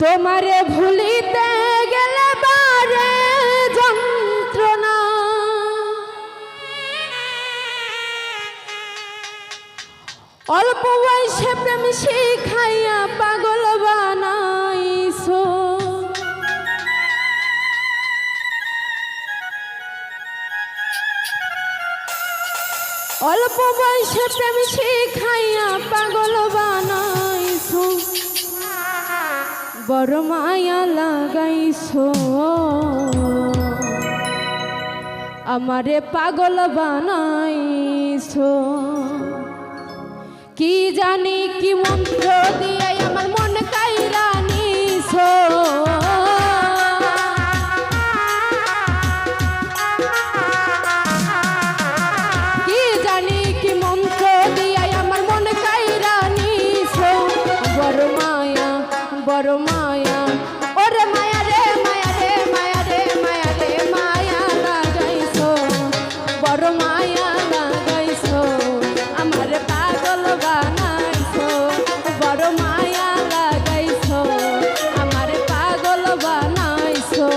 তোমারে ভুলিতে গেলে বারে যন্ত্রণা, অল্প বয়সে প্রেম শিখাইয়া পাগল বানাইছো। অল্প বয়সে প্রেম শিখাইয়া পাগল বানাইছো, বড় মায়া লাগাইছো। আমারে পাগল বানাইছো, কি জানি কি মন্ত্র দিয়ে আমার মন কাইরা নিছো। কি জানি কি মন্ত্র দিয়ে আমার মন কাইরা নিছো। বড় মায়া বড় মায়া, ওরে মায়া রে মায়া রে মায়া রে মায়া রে মায়া লাগাইছো, বড় মায়া লাগাইছো। আমার পাগল বানাইছো, বড় মায়া লাগাইছো, আমার পাগল বানাইছো।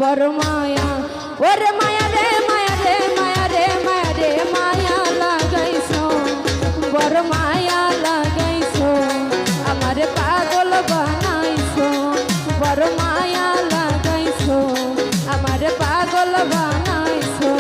বড় মায়া, ওরে মায়া রে মায়া রে মায়া রে মায়া রে মায়া লাগাইছো, বড় মায়া লাগাইছো। আমার পাগল বানাইছো, বড় মায়া লাগাইছো, আমার পাগল বানাইছো।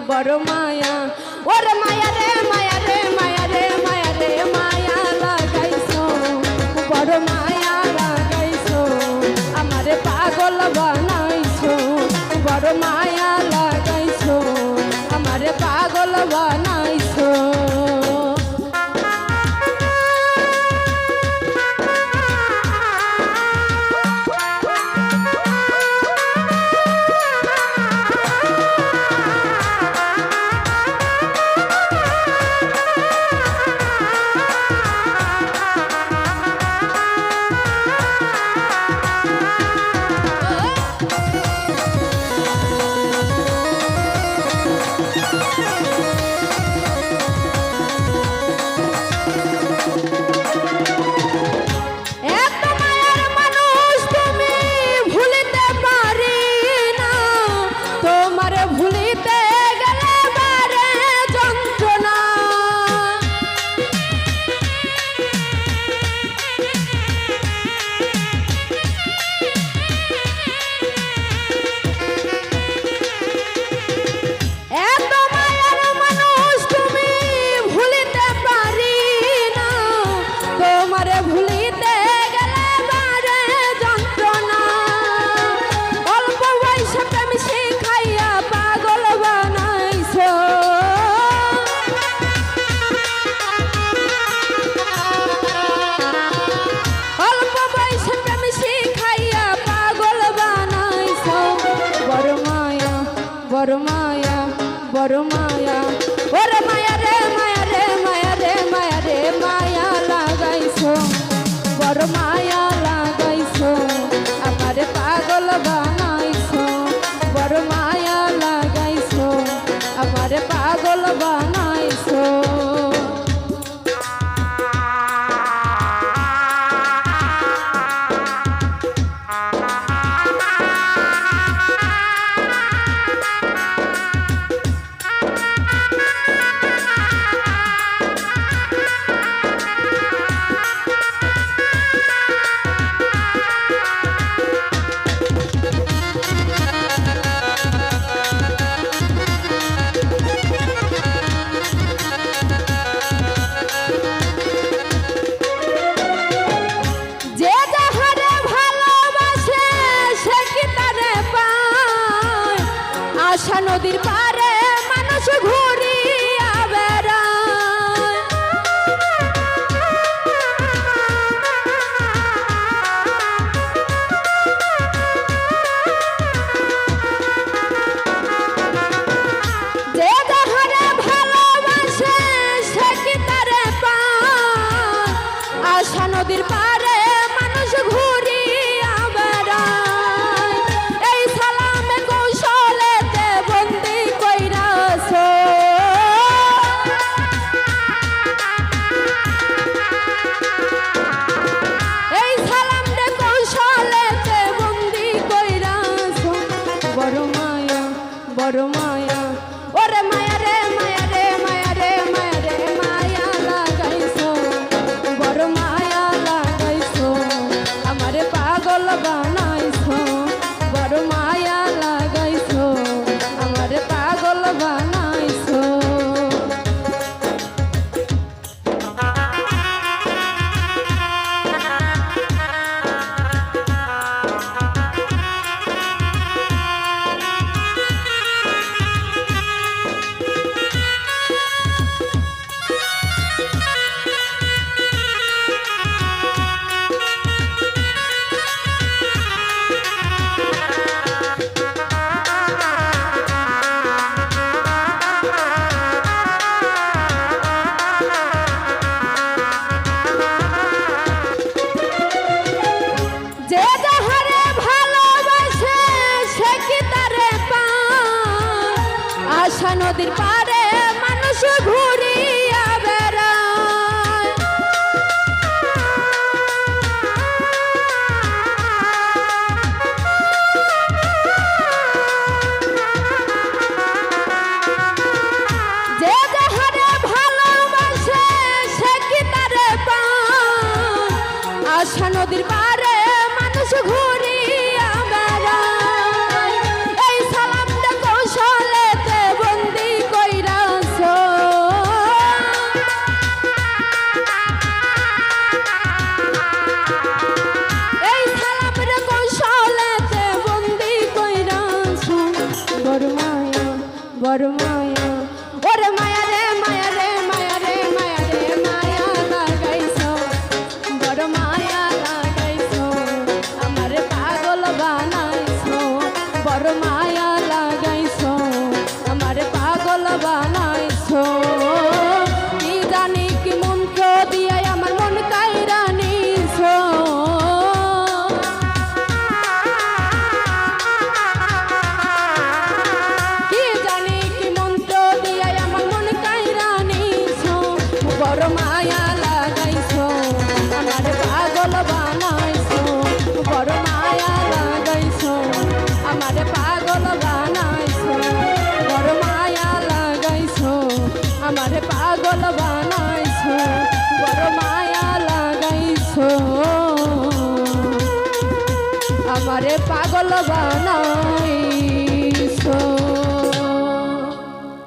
বড় মায়া, ওরে মায়া রে মায়া রে মায়া রে মায়া রে মায়া লাগাইছো, বড় মায়া লাগাইছো। আমার পাগল বানাইছো, বড় মায়া লাগাইছো, আমার পাগল বানাইছো। বড় মায়া ওরে মায়া রে মায়া রে মায়া রে মায়া রে মায়া লাগাইছো বড় মায়া লাগাইছো আমারে পাগল বানাইছো বড় মায়া লাগাইছো আমারে পাগল বানাইছো আশা নদীর পারে মানুষ ঘুরিয়া বেড়ায় যে যাহারে ভালোবাসে সে কি তারে পায় আশা নদীর পারে মানুষ ঘুরিয়া বেড়ায় এই সালামে কৌশলেতে বন্দি কইরাছো এই সালামে কৌশলেতে বন্দি কইরাছো বড় মায়া ওরে মায়া রে মায়া রে মায়া রে মায়া রে মায়া লাগাইছো বড় মায়া লাগাইছো আমারে পাগল বানাইছো বড় মায়া লাগাইছো আমারে পাগল বানাইছো যে যাহারে ভালোবাসে সে কি তারে পায় আশা নদীর পারে মানুষ ঘুরিয়া বেড়ায় যে যাহারে ভালোবাসে সে কি তারে পায় আশা নদীর পারে